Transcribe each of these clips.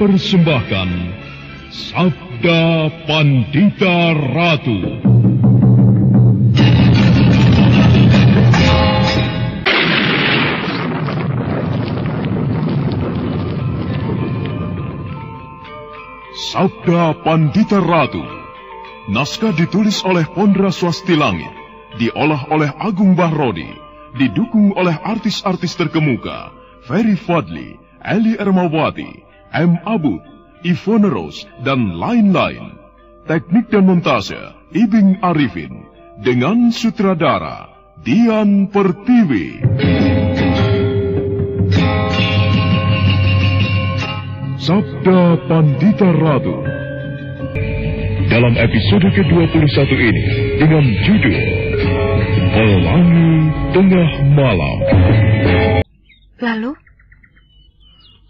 mempersembahkan Sabda Pandita Ratu. Sabda Pandita Ratu. Naskah ditulis oleh Pondra Swasti Langit, diolah oleh Agung Bahrodi, didukung oleh artis-artis terkemuka Ferry Fadli, Eli Ermawati, M. Abud, Ivone Rose, dan lain-lain. Teknik dan montase Ibing Arifin, dengan sutradara Dian Pertiwi. Sabda Pandita Ratu. Dalam episode ke-21 ini dengan judul Pelangi Tengah Malam. Lalu?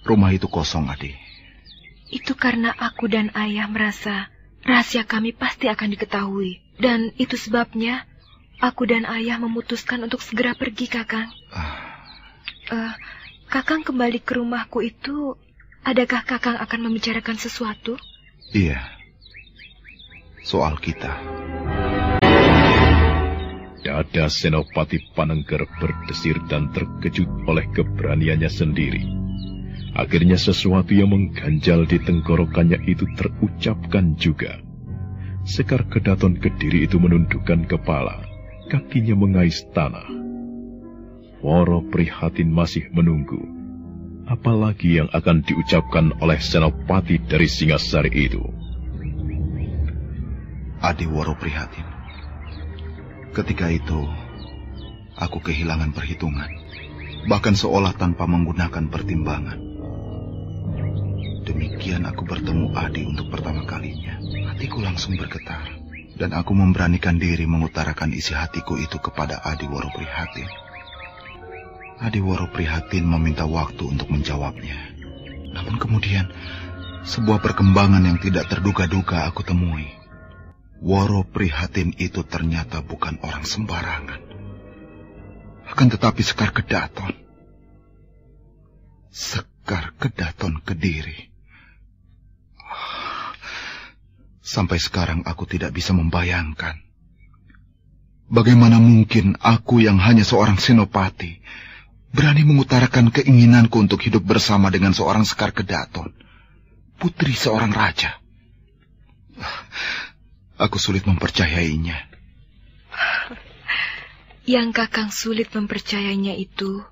Rumah itu kosong, Adi. Itu karena aku dan ayah merasa rahasia kami pasti akan diketahui. Dan itu sebabnya aku dan ayah memutuskan untuk segera pergi, Kakang. Kakang kembali ke rumahku itu, adakah Kakang akan membicarakan sesuatu? Iya. Soal kita. Dada Senopati Panengger berdesir dan terkejut oleh keberaniannya sendiri. Akhirnya sesuatu yang mengganjal di tenggorokannya itu terucapkan juga. Sekar Kedaton Kediri itu menundukkan kepala, kakinya mengais tanah. Woro Prihatin masih menunggu. Apalagi yang akan diucapkan oleh Senopati dari Singasari itu. Adi Woro Prihatin. Ketika itu, aku kehilangan perhitungan, bahkan seolah tanpa menggunakan pertimbangan. Demikian aku bertemu Adi untuk pertama kalinya. Hatiku langsung bergetar, dan aku memberanikan diri mengutarakan isi hatiku itu kepada Adi Woro Prihatin. Adi Woro Prihatin meminta waktu untuk menjawabnya. Namun kemudian, sebuah perkembangan yang tidak terduga-duga aku temui. Woro Prihatin itu ternyata bukan orang sembarangan. Akan tetapi Sekar Kedaton. Sekar Kedaton Kediri. Sampai sekarang aku tidak bisa membayangkan. Bagaimana mungkin aku yang hanya seorang senopati berani mengutarakan keinginanku untuk hidup bersama dengan seorang Sekar Kedaton, putri seorang raja. Aku sulit mempercayainya. Yang Kakang sulit mempercayainya itu,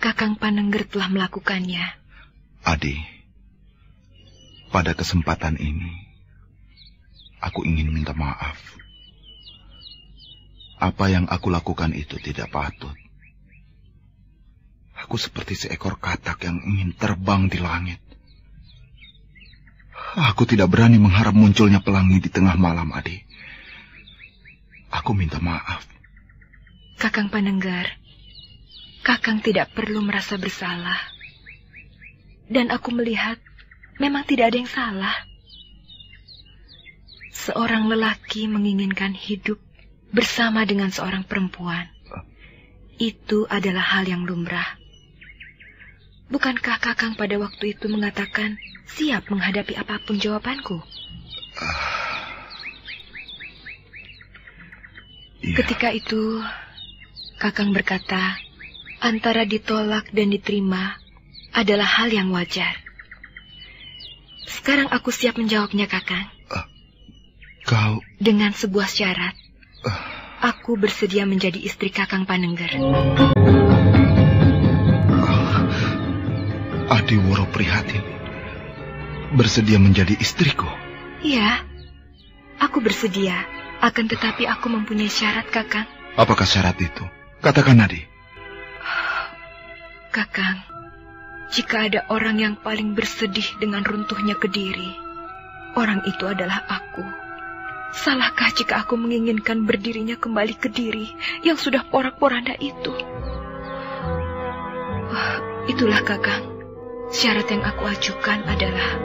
Kakang Panengger telah melakukannya. Adi, pada kesempatan ini, aku ingin minta maaf. Apa yang aku lakukan itu tidak patut. Aku seperti seekor katak yang ingin terbang di langit. Aku tidak berani mengharap munculnya pelangi di tengah malam, Adi. Aku minta maaf. Kakang Panengger, Kakang tidak perlu merasa bersalah. Dan aku melihat memang tidak ada yang salah. Seorang lelaki menginginkan hidup bersama dengan seorang perempuan. Itu adalah hal yang lumrah. Bukankah Kakang pada waktu itu mengatakan siap menghadapi apapun jawabanku? Iya. Ketika itu, Kakang berkata, antara ditolak dan diterima adalah hal yang wajar. Sekarang aku siap menjawabnya, Kakang. Kau... Dengan sebuah syarat. Aku bersedia menjadi istri Kakang Panengger. Adi Woro Prihatin bersedia menjadi istriku? Iya, aku bersedia. Akan tetapi aku mempunyai syarat, Kakang. Apakah syarat itu? Katakan, Adi. Kakang, jika ada orang yang paling bersedih dengan runtuhnya Kediri, orang itu adalah aku. Salahkah jika aku menginginkan berdirinya kembali Kediri yang sudah porak-poranda itu? Itulah, Kakang. Syarat yang aku ajukan adalah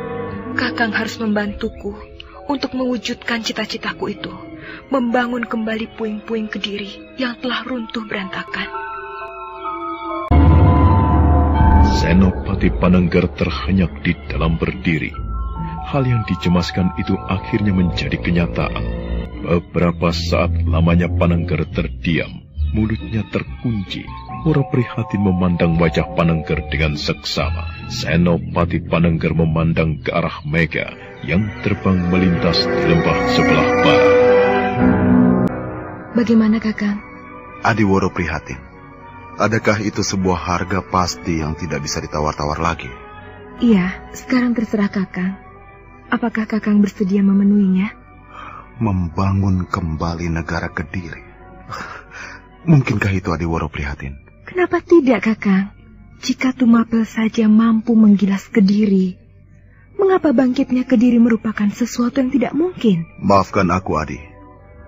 Kakang harus membantuku untuk mewujudkan cita-citaku itu, membangun kembali puing-puing Kediri yang telah runtuh berantakan. Senopati Panengger terhenyak di dalam berdiri. Hal yang dicemaskan itu akhirnya menjadi kenyataan. Beberapa saat lamanya Panengger terdiam, mulutnya terkunci. Woro Prihatin memandang wajah Panengger dengan seksama. Senopati Panengger memandang ke arah Mega yang terbang melintas di lembah sebelah barat. Bagaimana, Kakang? Adiworo Prihatin, adakah itu sebuah harga pasti yang tidak bisa ditawar-tawar lagi? Iya, sekarang terserah Kakang. Apakah Kakang bersedia memenuhinya? Membangun kembali negara Kediri. Mungkinkah itu, Adiworo Prihatin? Kenapa tidak, Kakang? Jika Tumapel saja mampu menggilas Kediri, mengapa bangkitnya Kediri merupakan sesuatu yang tidak mungkin? Maafkan aku, Adi.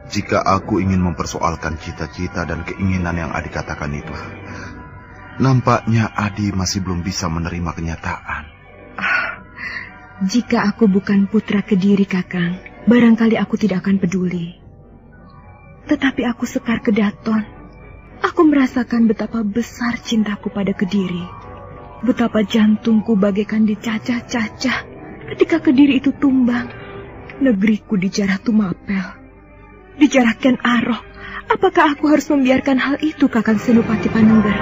Jika aku ingin mempersoalkan cita-cita dan keinginan yang Adi katakan itu, nampaknya Adi masih belum bisa menerima kenyataan. Jika aku bukan putra Kediri, Kakang, barangkali aku tidak akan peduli. Tetapi aku Sekar Kedaton. Aku merasakan betapa besar cintaku pada Kediri. Betapa jantungku bagaikan dicacah-cacah ketika Kediri itu tumbang. Negeriku dijarah Tumapel, dijarah Ken Arok. Apakah aku harus membiarkan hal itu, Kakang Senopati Panengger?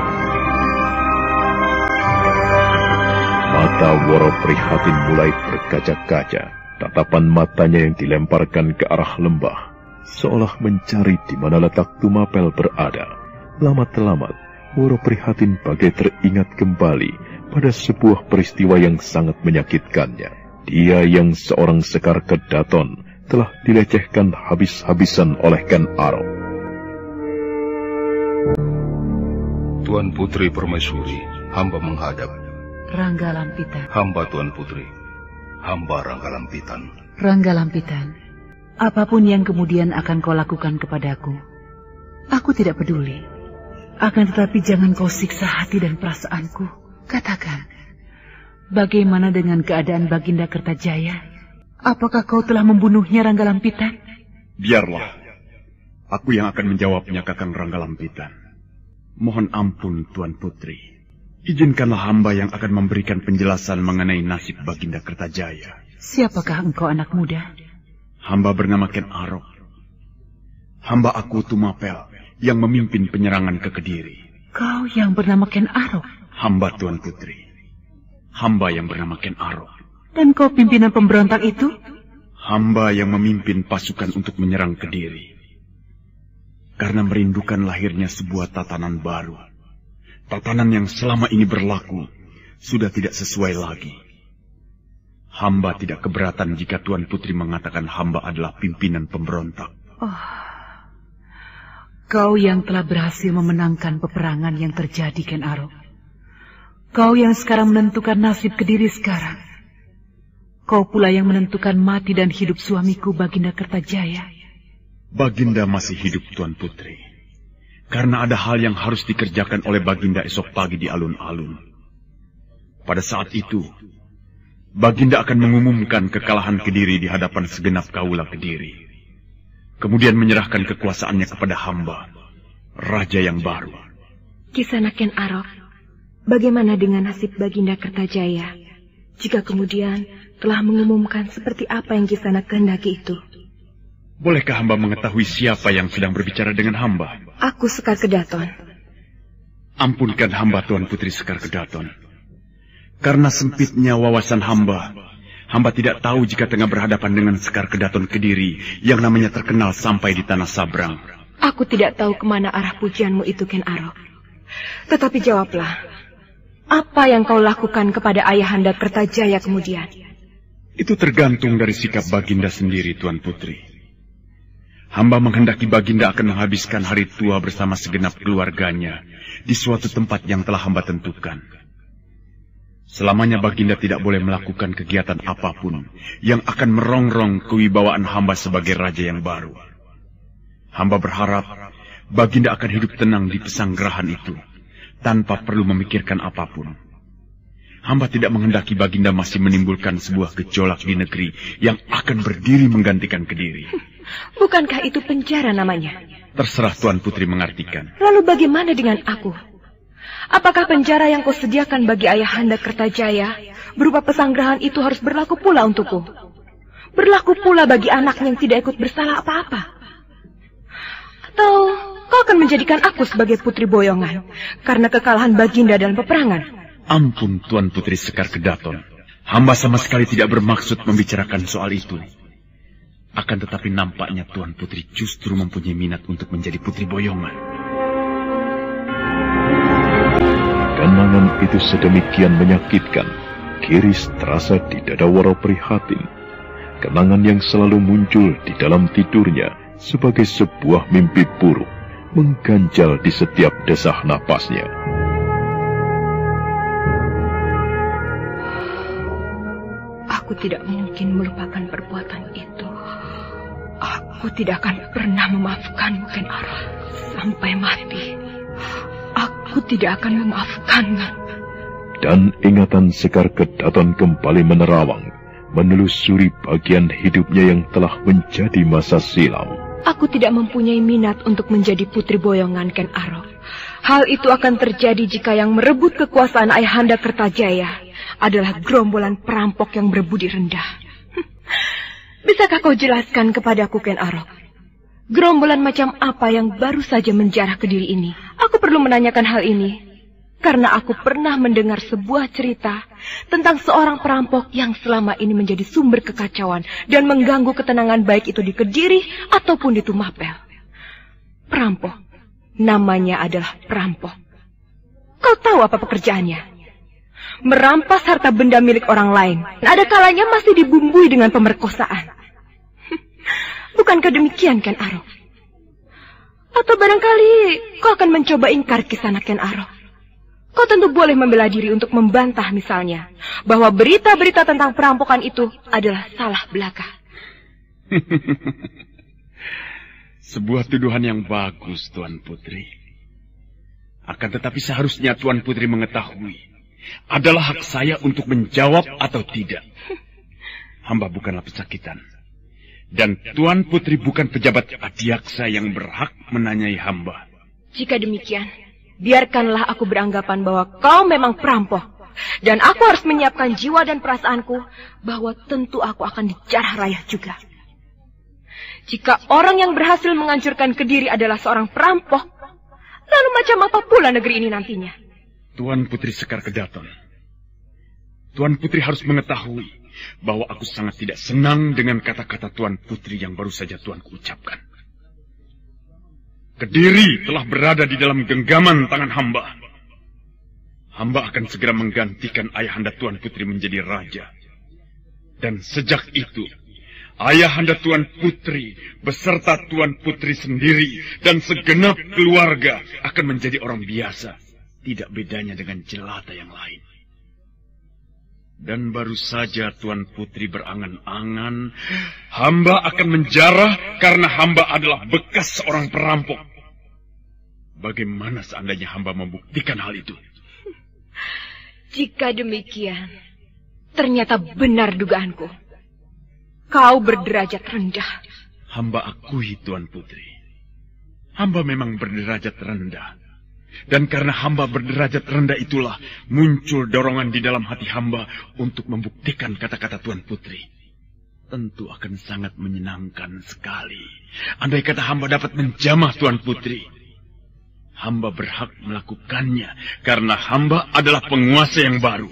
Mata Woro Prihatin mulai berkaca-kaca. Tatapan matanya yang dilemparkan ke arah lembah, seolah mencari di mana letak Tumapel berada. Lama-telamat, Woro Prihatin bagai teringat kembali pada sebuah peristiwa yang sangat menyakitkannya. Dia yang seorang Sekar Kedaton telah dilecehkan habis-habisan oleh Ken Arok. Tuan Putri Permaisuri, hamba menghadap. Rangga Lampitan. Hamba Tuan Putri, hamba Rangga Lampitan. Rangga Lampitan, apapun yang kemudian akan kau lakukan kepadaku, aku tidak peduli. Akan tetapi jangan kau siksa hati dan perasaanku. Katakan, bagaimana dengan keadaan Baginda Kertajaya? Apakah kau telah membunuhnya, Rangga Lampitan? Biarlah, aku yang akan menjawabnya, Kakang Rangga Lampitan. Mohon ampun, Tuan Putri. Izinkanlah hamba yang akan memberikan penjelasan mengenai nasib Baginda Kertajaya. Siapakah engkau, anak muda? Hamba bernama Ken Arok. Hamba aku Tumapel yang memimpin penyerangan ke Kediri. Kau yang bernama Ken Arok? Hamba, Tuan Putri. Hamba yang bernama Ken Arok. Dan kau pimpinan pemberontak itu? Hamba yang memimpin pasukan untuk menyerang Kediri. Karena merindukan lahirnya sebuah tatanan baru. Tatanan yang selama ini berlaku sudah tidak sesuai lagi. Hamba tidak keberatan jika Tuan Putri mengatakan hamba adalah pimpinan pemberontak. Oh, kau yang telah berhasil memenangkan peperangan yang terjadi, Ken Arok. Kau yang sekarang menentukan nasib Kediri sekarang. Kau pula yang menentukan mati dan hidup suamiku, Baginda Kertajaya. Baginda masih hidup, Tuan Putri. Karena ada hal yang harus dikerjakan oleh Baginda esok pagi di alun-alun. Pada saat itu, Baginda akan mengumumkan kekalahan Kediri di hadapan segenap kaula Kediri. Kemudian menyerahkan kekuasaannya kepada hamba, raja yang baru. Kisana Ken Arok, bagaimana dengan nasib Baginda Kertajaya jika kemudian telah mengumumkan seperti apa yang Kisana kehendaki itu? Bolehkah hamba mengetahui siapa yang sedang berbicara dengan hamba? Aku Sekar Kedaton. Ampunkan hamba, Tuan Putri Sekar Kedaton. Karena sempitnya wawasan hamba tidak tahu jika tengah berhadapan dengan Sekar Kedaton Kediri yang namanya terkenal sampai di tanah Sabrang. Aku tidak tahu kemana arah pujianmu itu, Ken Arok. Tetapi jawablah, apa yang kau lakukan kepada Ayahanda Kertajaya kemudian? Itu tergantung dari sikap Baginda sendiri, Tuan Putri. Hamba menghendaki Baginda akan menghabiskan hari tua bersama segenap keluarganya di suatu tempat yang telah hamba tentukan. Selamanya Baginda tidak boleh melakukan kegiatan apapun yang akan merongrong kewibawaan hamba sebagai raja yang baru. Hamba berharap Baginda akan hidup tenang di pesanggerahan itu, tanpa perlu memikirkan apapun. Hamba tidak menghendaki Baginda masih menimbulkan sebuah gejolak di negeri yang akan berdiri menggantikan Kediri. Bukankah itu penjara namanya? Terserah Tuan Putri mengartikan. Lalu bagaimana dengan aku? Apakah penjara yang kau sediakan bagi Ayahanda Kertajaya berupa pesanggrahan itu harus berlaku pula untukku? Berlaku pula bagi anak yang tidak ikut bersalah apa-apa? Atau kau akan menjadikan aku sebagai putri boyongan karena kekalahan Baginda dalam peperangan? Ampun, Tuan Putri Sekar Kedaton. Hamba sama sekali tidak bermaksud membicarakan soal itu. Akan tetapi nampaknya Tuan Putri justru mempunyai minat untuk menjadi putri boyongan. Kenangan itu sedemikian menyakitkan, kiris terasa di dada Woro Prihatin. Kenangan yang selalu muncul di dalam tidurnya sebagai sebuah mimpi buruk, mengganjal di setiap desah napasnya. Aku tidak mungkin melupakan perbuatan itu. Aku tidak akan pernah memaafkanmu, Ken Arok, sampai mati. Aku tidak akan memaafkanmu. Dan ingatan Sekar Kedaton kembali menerawang, menelusuri bagian hidupnya yang telah menjadi masa silam. Aku tidak mempunyai minat untuk menjadi putri boyongan, Ken Arok. Hal itu akan terjadi jika yang merebut kekuasaan Ayahanda Kertajaya adalah gerombolan perampok yang berbudi rendah. Bisakah kau jelaskan kepadaku, Ken Arok? Gerombolan macam apa yang baru saja menjarah Kediri ini? Aku perlu menanyakan hal ini karena aku pernah mendengar sebuah cerita tentang seorang perampok yang selama ini menjadi sumber kekacauan dan mengganggu ketenangan baik itu di Kediri ataupun di Tumapel. Perampok, namanya adalah perampok. Kau tahu apa pekerjaannya? Merampas harta benda milik orang lain. Ada kalanya masih dibumbui dengan pemerkosaan. Bukankah demikian, Ken Arok? Atau barangkali kau akan mencoba ingkar kisah Ken Arok? Kau tentu boleh membela diri untuk membantah misalnya bahwa berita-berita tentang perampokan itu adalah salah belaka. Sebuah tuduhan yang bagus, Tuan Putri. Akan tetapi seharusnya Tuan Putri mengetahui adalah hak saya untuk menjawab atau tidak. Hamba bukanlah pesakitan. Dan Tuan Putri bukan pejabat adiaksa yang berhak menanyai hamba. Jika demikian, biarkanlah aku beranggapan bahwa kau memang perampok. Dan aku harus menyiapkan jiwa dan perasaanku bahwa tentu aku akan dijarah rayah juga. Jika orang yang berhasil menghancurkan Kediri adalah seorang perampok, lalu macam apa pula negeri ini nantinya? Tuan Putri Sekar Kedaton, Tuan Putri harus mengetahui bahwa aku sangat tidak senang dengan kata-kata Tuan Putri yang baru saja Tuanku ucapkan. Kediri telah berada di dalam genggaman tangan hamba. Hamba akan segera menggantikan Ayahanda Tuan Putri menjadi raja. Dan sejak itu, Ayahanda Tuan Putri beserta Tuan Putri sendiri dan segenap keluarga akan menjadi orang biasa. Tidak bedanya dengan jelata yang lain. Dan baru saja Tuan Putri berangan-angan, hamba akan menjarah karena hamba adalah bekas seorang perampok. Bagaimana seandainya hamba membuktikan hal itu? Jika demikian, ternyata benar dugaanku. Kau berderajat rendah. Hamba akui, Tuan Putri. Hamba memang berderajat rendah. Dan karena hamba berderajat rendah itulah muncul dorongan di dalam hati hamba untuk membuktikan kata-kata Tuan Putri. Tentu akan sangat menyenangkan sekali andai kata hamba dapat menjamah Tuan Putri. Hamba berhak melakukannya karena hamba adalah penguasa yang baru.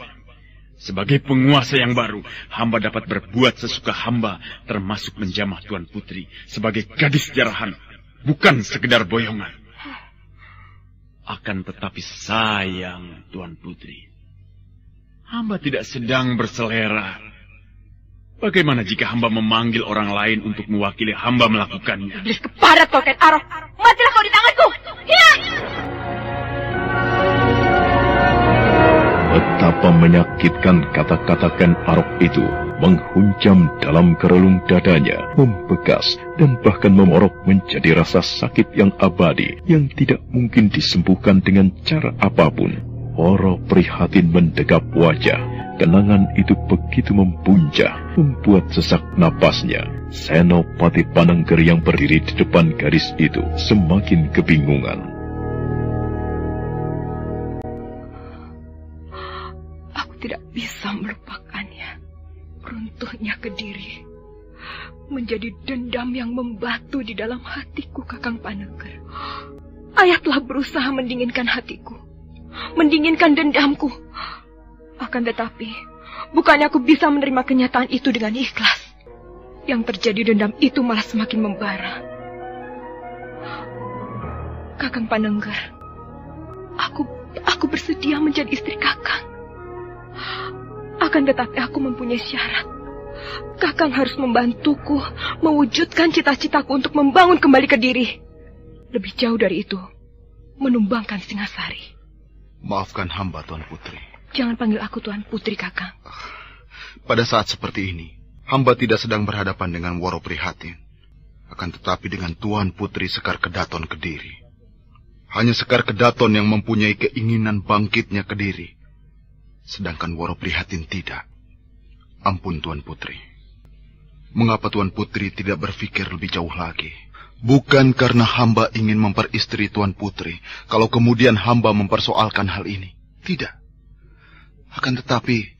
Sebagai penguasa yang baru, hamba dapat berbuat sesuka hamba termasuk menjamah Tuan Putri sebagai gadis jarahan, bukan sekedar boyongan. Akan tetapi sayang, Tuan Putri, hamba tidak sedang berselera. Bagaimana jika hamba memanggil orang lain untuk mewakili hamba melakukannya? Iblis keparat kau, Ken Arok. Matilah kau di tanganku. Ya! Betapa menyakitkan kata-kata Ken Arok itu menghunjam dalam kerelung dadanya, membekas dan bahkan memorok menjadi rasa sakit yang abadi yang tidak mungkin disembuhkan dengan cara apapun. Woro Prihatin mendekap wajah. Kenangan itu begitu mempuncah, membuat sesak napasnya. Senopati Panengger yang berdiri di depan gadis itu semakin kebingungan. tidak bisa melupakannya. Runtuhnya Kediri menjadi dendam yang membatu di dalam hatiku, Kakang Panengger. Ayah telah berusaha mendinginkan hatiku, mendinginkan dendamku. Akan tetapi, bukannya aku bisa menerima kenyataan itu dengan ikhlas. Yang terjadi, dendam itu malah semakin membara. Kakang Panengger, aku bersedia menjadi istri Kakang. Akan tetapi aku mempunyai syarat. Kakang harus membantuku mewujudkan cita-citaku untuk membangun kembali Kediri. Lebih jauh dari itu, menumbangkan Singasari. Maafkan hamba, Tuan Putri. Jangan panggil aku Tuan Putri, Kakang. Pada saat seperti ini, hamba tidak sedang berhadapan dengan Woro Prihatin. Akan tetapi dengan Tuan Putri Sekar Kedaton Kediri. Hanya Sekar Kedaton yang mempunyai keinginan bangkitnya Kediri. Sedangkan Woro Prihatin tidak. Ampun, Tuan Putri. Mengapa Tuan Putri tidak berpikir lebih jauh lagi? Bukan karena hamba ingin memperistri Tuan Putri, kalau kemudian hamba mempersoalkan hal ini. Tidak. Akan tetapi,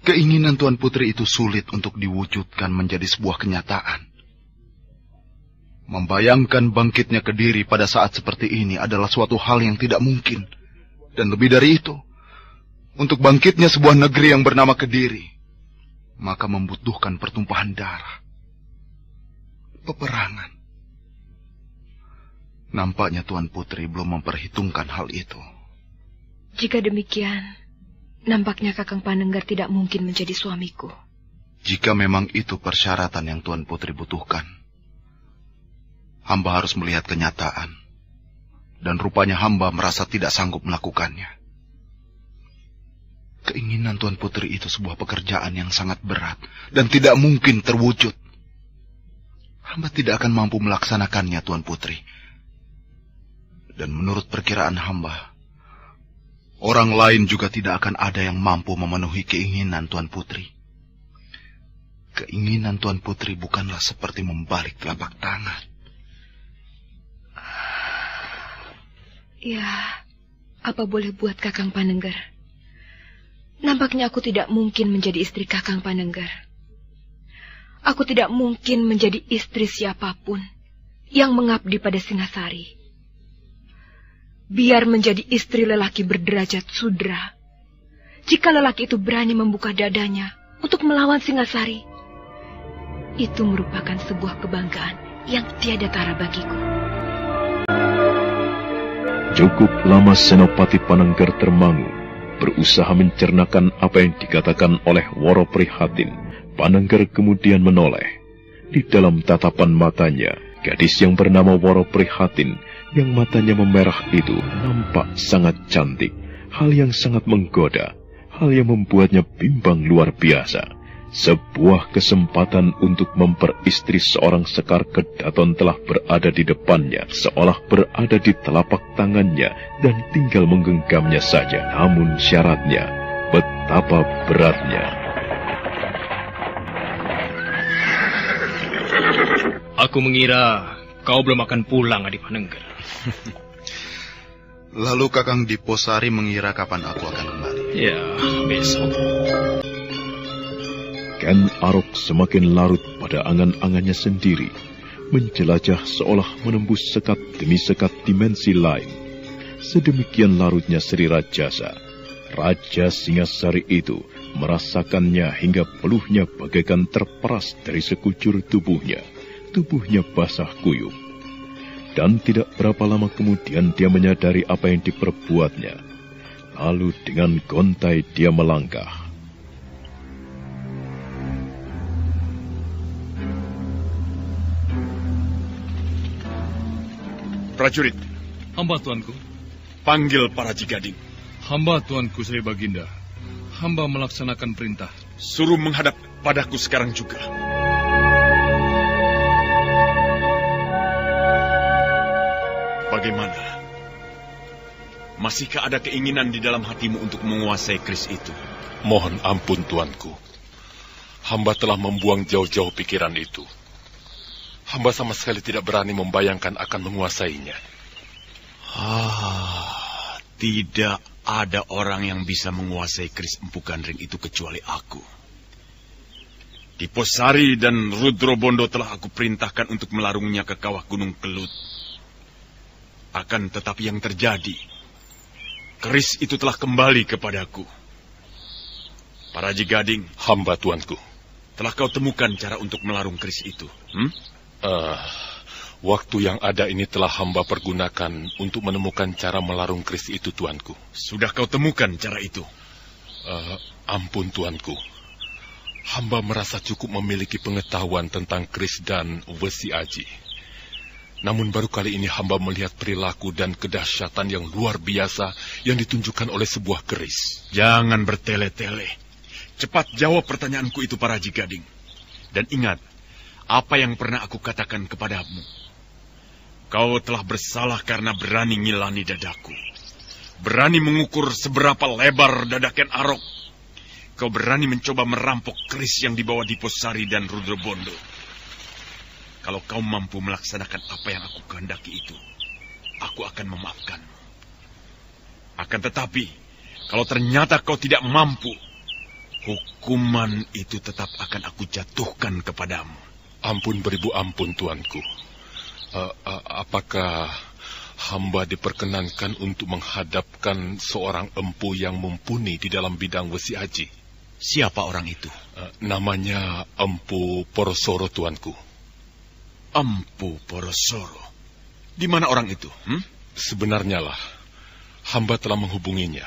keinginan Tuan Putri itu sulit untuk diwujudkan menjadi sebuah kenyataan. Membayangkan bangkitnya Kediri pada saat seperti ini adalah suatu hal yang tidak mungkin. Dan lebih dari itu, untuk bangkitnya sebuah negeri yang bernama Kediri, maka membutuhkan pertumpahan darah. Peperangan. Nampaknya Tuan Putri belum memperhitungkan hal itu. Jika demikian, nampaknya Kakang Panengger tidak mungkin menjadi suamiku. Jika memang itu persyaratan yang Tuan Putri butuhkan, hamba harus melihat kenyataan. Dan rupanya hamba merasa tidak sanggup melakukannya. Keinginan Tuan Putri itu sebuah pekerjaan yang sangat berat dan tidak mungkin terwujud. Hamba tidak akan mampu melaksanakannya, Tuan Putri. Dan menurut perkiraan hamba, orang lain juga tidak akan ada yang mampu memenuhi keinginan Tuan Putri. Keinginan Tuan Putri bukanlah seperti membalik telapak tangan. Ya, apa boleh buat Kakang Panengger? Nampaknya aku tidak mungkin menjadi istri Kakang Panengger. Aku tidak mungkin menjadi istri siapapun yang mengabdi pada Singasari. Biar menjadi istri lelaki berderajat sudra. Jika lelaki itu berani membuka dadanya untuk melawan Singasari, itu merupakan sebuah kebanggaan yang tiada tara bagiku. Cukup lama Senopati Panengger termangu, berusaha mencernakan apa yang dikatakan oleh Woro Prihatin. Panengger kemudian menoleh. Di dalam tatapan matanya, gadis yang bernama Woro Prihatin, yang matanya memerah itu nampak sangat cantik. Hal yang sangat menggoda, hal yang membuatnya bimbang luar biasa. Sebuah kesempatan untuk memperistri seorang Sekar Kedaton telah berada di depannya, seolah berada di telapak tangannya dan tinggal menggenggamnya saja. Namun syaratnya, betapa beratnya. Aku mengira kau belum akan pulang, Adi Panengger. Lalu Kakang Diposari mengira kapan aku akan kembali? Ya, besok. Ken Arok semakin larut pada angan-angannya sendiri, menjelajah seolah menembus sekat demi sekat dimensi lain. Sedemikian larutnya Sri Rajasa. Raja Singasari itu merasakannya hingga peluhnya bagaikan terperas dari sekujur tubuhnya. Tubuhnya basah kuyup. Dan tidak berapa lama kemudian dia menyadari apa yang diperbuatnya. Lalu dengan gontai dia melangkah. Prajurit, Hamba tuanku. panggil para Jigading. Hamba tuanku Sri Baginda. Hamba melaksanakan perintah. Suruh menghadap padaku sekarang juga. Bagaimana? Masihkah ada keinginan di dalam hatimu untuk menguasai keris itu? Mohon ampun tuanku. Hamba telah membuang jauh-jauh pikiran itu. Hamba sama sekali tidak berani membayangkan akan menguasainya. Tidak. ada orang yang bisa menguasai keris Empu Gandring itu kecuali aku. Diposari dan Rudrobondo telah aku perintahkan untuk melarungnya ke kawah Gunung Kelut. Akan tetapi yang terjadi, keris itu telah kembali kepadaku. Paraji Gading, hamba tuanku. Telah kau temukan cara untuk melarung keris itu? Waktu yang ada ini telah hamba pergunakan untuk menemukan cara melarung keris itu, tuanku. Sudah kau temukan cara itu? Ampun, tuanku. Hamba merasa cukup memiliki pengetahuan tentang keris dan Wesi Aji. Namun baru kali ini hamba melihat perilaku dan kedahsyatan yang luar biasa yang ditunjukkan oleh sebuah keris. Jangan bertele-tele. Cepat jawab pertanyaanku itu, Paraji Gading. Dan ingat, apa yang pernah aku katakan kepadamu. Kau telah bersalah karena berani ngilani dadaku. Berani mengukur seberapa lebar dada Ken Arok. Kau berani mencoba merampok keris yang dibawa Diposari dan Rudrobondo. Kalau kau mampu melaksanakan apa yang aku kehendaki itu, aku akan memaafkanmu. Akan tetapi, kalau ternyata kau tidak mampu, hukuman itu tetap akan aku jatuhkan kepadamu. Ampun beribu ampun, tuanku. Apakah hamba diperkenankan untuk menghadapkan seorang empu yang mumpuni di dalam bidang Wesi Aji? Siapa orang itu? Namanya Empu Porosoro, tuanku. Empu Porosoro? Di mana orang itu? Sebenarnya lah, hamba telah menghubunginya.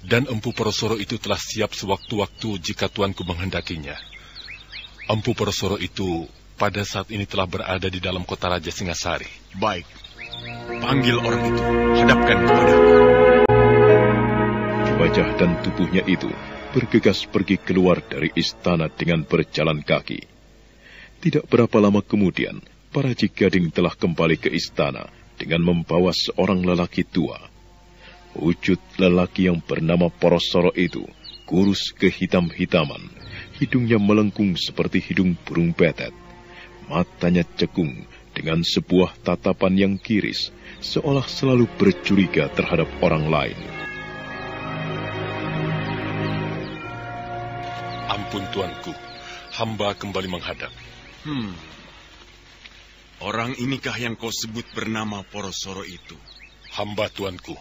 Dan Empu Porosoro itu telah siap sewaktu-waktu jika tuanku menghendakinya. Empu Porosoro itu pada saat ini telah berada di dalam kota Raja Singasari. Baik, panggil orang itu, hadapkan kepadaku. Wajah dan tubuhnya itu bergegas pergi keluar dari istana dengan berjalan kaki. Tidak berapa lama kemudian, Paraji Gading telah kembali ke istana dengan membawa seorang lelaki tua. Wujud lelaki yang bernama Porosoro itu kurus kehitam-hitaman, hidungnya melengkung seperti hidung burung betet. Matanya cekung dengan sebuah tatapan yang kiris, seolah selalu bercuriga terhadap orang lain. Ampun, tuanku. Hamba kembali menghadap. Orang inikah yang kau sebut bernama Porosoro itu? Hamba, tuanku.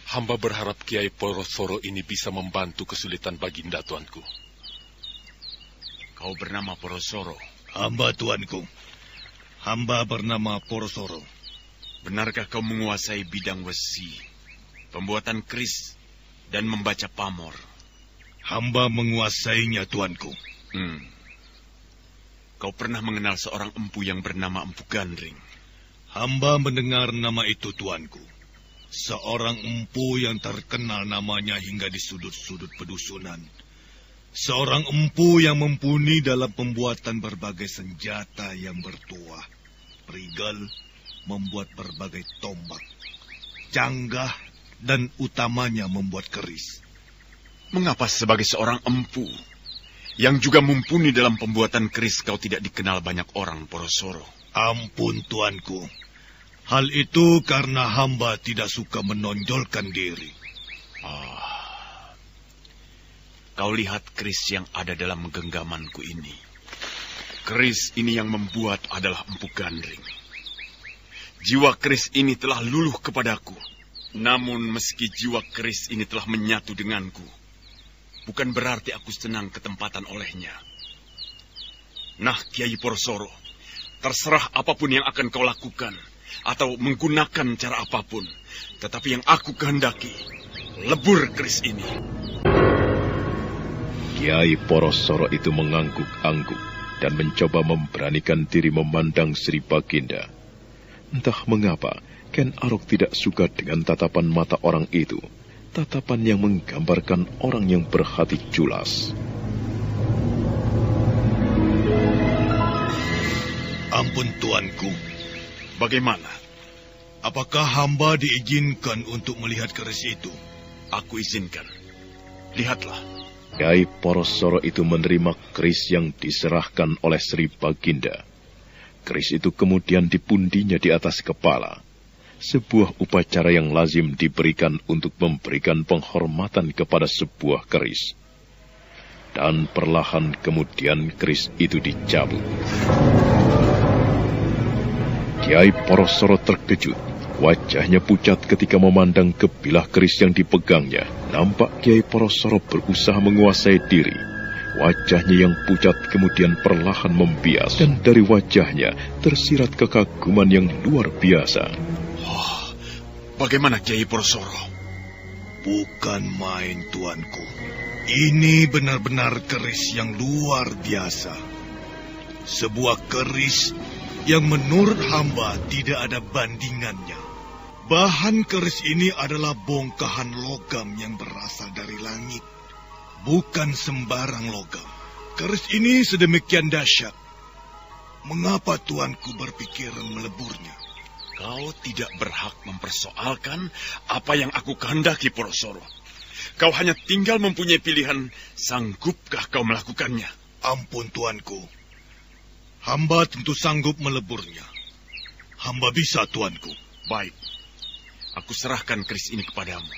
Hamba berharap Kiai Porosoro ini bisa membantu kesulitan Baginda, tuanku. Kau bernama Porosoro? Hamba, tuanku. Hamba bernama Porosoro. Benarkah kau menguasai bidang wesi, pembuatan keris, dan membaca pamor? Hamba menguasainya, tuanku. Kau pernah mengenal seorang empu yang bernama Empu Gandring? Hamba mendengar nama itu, tuanku. Seorang empu yang terkenal namanya hingga di sudut-sudut pedusunan. Seorang empu yang mumpuni dalam pembuatan berbagai senjata yang bertuah. Perigal, membuat berbagai tombak. Canggah, dan utamanya membuat keris. Mengapa sebagai seorang empu yang juga mumpuni dalam pembuatan keris kau tidak dikenal banyak orang, Porosoro? Ampun, tuanku. Hal itu karena hamba tidak suka menonjolkan diri. Kau lihat keris yang ada dalam genggamanku ini. Keris ini yang membuat adalah Empu Gandring. Jiwa keris ini telah luluh kepadaku. Namun meski jiwa keris ini telah menyatu denganku, bukan berarti aku senang ketempatan olehnya. Nah, Kiai Porosoro, terserah apapun yang akan kau lakukan, atau menggunakan cara apapun, tetapi yang aku kehendaki, lebur keris ini. Kiai Porosoro itu mengangguk-angguk dan mencoba memberanikan diri memandang Sri Baginda. Entah mengapa, Ken Arok tidak suka dengan tatapan mata orang itu. Tatapan yang menggambarkan orang yang berhati culas. Ampun, tuanku. Bagaimana? Apakah hamba diizinkan untuk melihat keris itu? Aku izinkan. Lihatlah. Kiai Porosoro itu menerima keris yang diserahkan oleh Sri Baginda. Keris itu kemudian dipundinya di atas kepala. sebuah upacara yang lazim diberikan untuk memberikan penghormatan kepada sebuah keris. Dan perlahan kemudian keris itu dicabut. Kiai Porosoro terkejut. Wajahnya pucat ketika memandang ke bilah keris yang dipegangnya. Nampak Kiai Porosoro berusaha menguasai diri. Wajahnya yang pucat kemudian perlahan membias, dan dari wajahnya tersirat kekaguman yang luar biasa. Oh, bagaimana Kiai Porosoro? Bukan main, tuanku. Ini benar-benar keris yang luar biasa. Sebuah keris yang menurut hamba tidak ada bandingannya. Bahan keris ini adalah bongkahan logam yang berasal dari langit. Bukan sembarang logam. Keris ini sedemikian dahsyat. Mengapa tuanku berpikiran meleburnya? Kau tidak berhak mempersoalkan apa yang aku kehendaki, Porosoro. Kau hanya tinggal mempunyai pilihan, sanggupkah kau melakukannya? Ampun, tuanku. Hamba tentu sanggup meleburnya. Hamba bisa, tuanku. Baik. Aku serahkan keris ini kepadamu.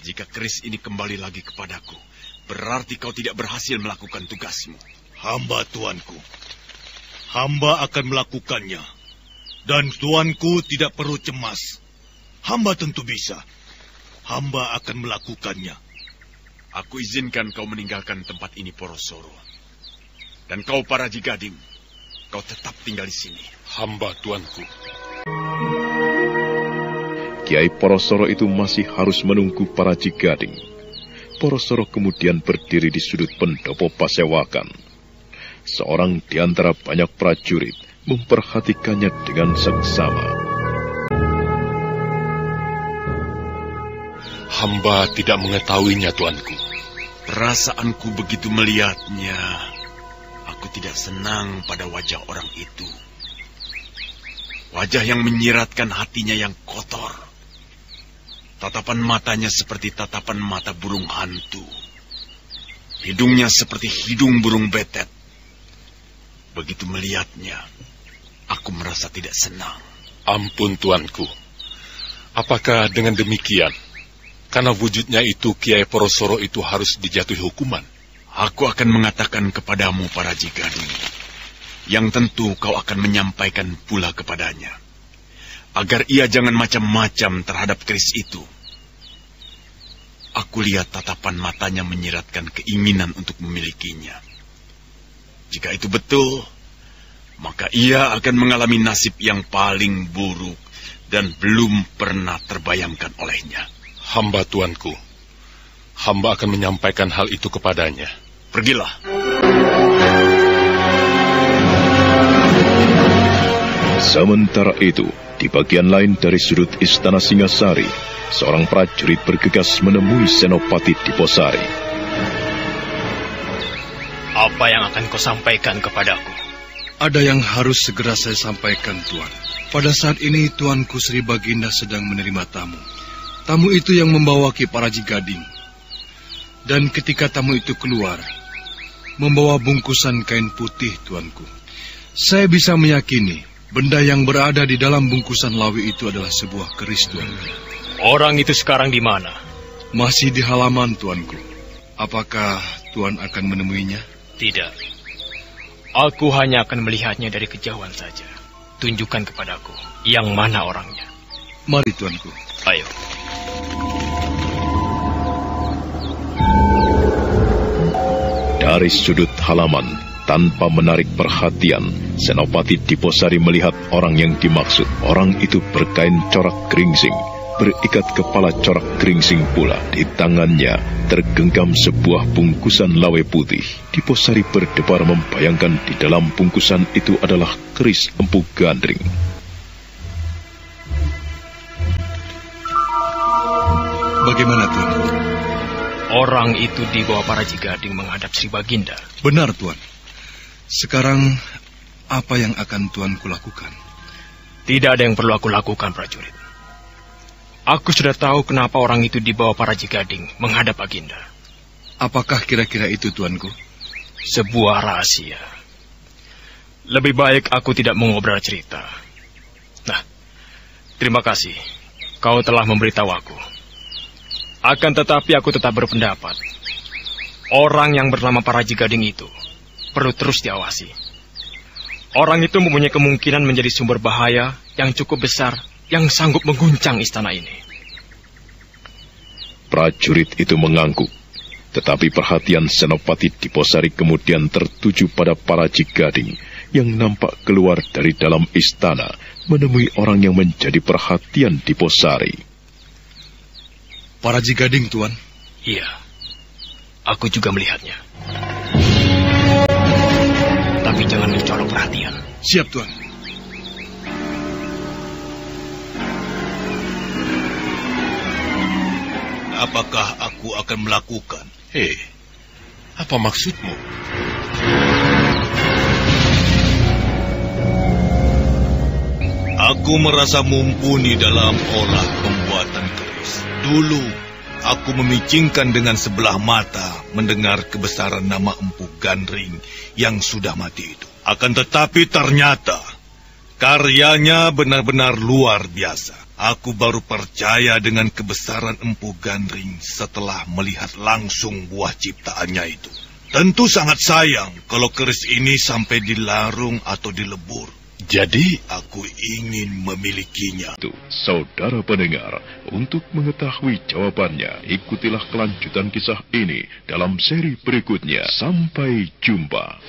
Jika keris ini kembali lagi kepadaku, berarti kau tidak berhasil melakukan tugasmu. Hamba, tuanku. Hamba akan melakukannya. Dan tuanku tidak perlu cemas. Hamba tentu bisa. Hamba akan melakukannya. Aku izinkan kau meninggalkan tempat ini, Porosoro. Dan kau, Paraji Gading, kau tetap tinggal di sini. Hamba, tuanku. Kiai Porosoro itu masih harus menunggu Paraji Gading. Porosoro kemudian berdiri di sudut pendopo pasewakan. Seorang di antara banyak prajurit memperhatikannya dengan seksama. Hamba tidak mengetahuinya, tuanku. Perasaanku begitu melihatnya. Aku tidak senang pada wajah orang itu. Wajah yang menyiratkan hatinya yang kotor. Tatapan matanya seperti tatapan mata burung hantu. Hidungnya seperti hidung burung betet. Begitu melihatnya, aku merasa tidak senang. Ampun, tuanku. Apakah dengan demikian, karena wujudnya itu Kiai Porosoro itu harus dijatuhi hukuman? Aku akan mengatakan kepadamu, Paraji Gading, yang tentu kau akan menyampaikan pula kepadanya, agar ia jangan macam-macam terhadap keris itu. Aku lihat tatapan matanya menyiratkan keinginan untuk memilikinya. Jika itu betul, maka ia akan mengalami nasib yang paling buruk dan belum pernah terbayangkan olehnya. Hamba, tuanku. Hamba akan menyampaikan hal itu kepadanya. Pergilah. Sementara itu, di bagian lain dari sudut istana Singasari, seorang prajurit bergegas menemui Senopati Diposari. Apa yang akan kau sampaikan kepadaku? Ada yang harus segera saya sampaikan, Tuan. Pada saat ini, Tuanku Sri Baginda sedang menerima tamu. Tamu itu yang membawa Ki Paraji Gading. Dan ketika tamu itu keluar, membawa bungkusan kain putih, Tuanku. Saya bisa meyakini benda yang berada di dalam bungkusan lawi itu adalah sebuah keris, Tuanku. Orang itu sekarang di mana? Masih di halaman, Tuanku. Apakah Tuan akan menemuinya? Tidak. Aku hanya akan melihatnya dari kejauhan saja. Tunjukkan kepadaku yang mana orangnya. Mari, Tuanku. Ayo. Dari sudut halaman, tanpa menarik perhatian, Senopati Diposari melihat orang yang dimaksud. Orang itu berkain corak geringsing, berikat kepala corak geringsing pula. Di tangannya tergenggam sebuah bungkusan lawe putih. Diposari berdebar membayangkan di dalam bungkusan itu adalah keris Empu Gandring. Bagaimana, Tuan? Orang itu dibawa Paraji Gading menghadap Sri Baginda. Benar, Tuan. Sekarang, apa yang akan Tuanku lakukan? Tidak ada yang perlu aku lakukan, prajurit. Aku sudah tahu kenapa orang itu dibawa Paraji Gading menghadap Baginda. Apakah kira-kira itu, Tuanku? Sebuah rahasia. Lebih baik aku tidak mengobrol cerita. Nah, Terima kasih. Kau telah memberitahu aku. Akan tetapi aku tetap berpendapat, orang yang bernama Paraji Gading itu perlu terus diawasi. Orang itu mempunyai kemungkinan menjadi sumber bahaya yang cukup besar yang sanggup mengguncang istana ini. Prajurit itu mengangguk, tetapi perhatian Senopati Diposari kemudian tertuju pada Paraji Gading yang nampak keluar dari dalam istana menemui orang yang menjadi perhatian Diposari. Paraji Gading, Tuan. Iya, aku juga melihatnya. Tapi jangan mencolok perhatian. Siap, Tuan. Apakah aku akan melakukan? Hei, apa maksudmu? Aku merasa mumpuni dalam olah pembuatan keris. Dulu, aku memicingkan dengan sebelah mata mendengar kebesaran nama Empu Gandring yang sudah mati itu. Akan tetapi ternyata karyanya benar-benar luar biasa. Aku baru percaya dengan kebesaran Empu Gandring setelah melihat langsung buah ciptaannya itu. Tentu sangat sayang kalau keris ini sampai dilarung atau dilebur. Jadi, aku ingin memilikinya. Saudara pendengar, untuk mengetahui jawabannya, ikutilah kelanjutan kisah ini dalam seri berikutnya. Sampai jumpa.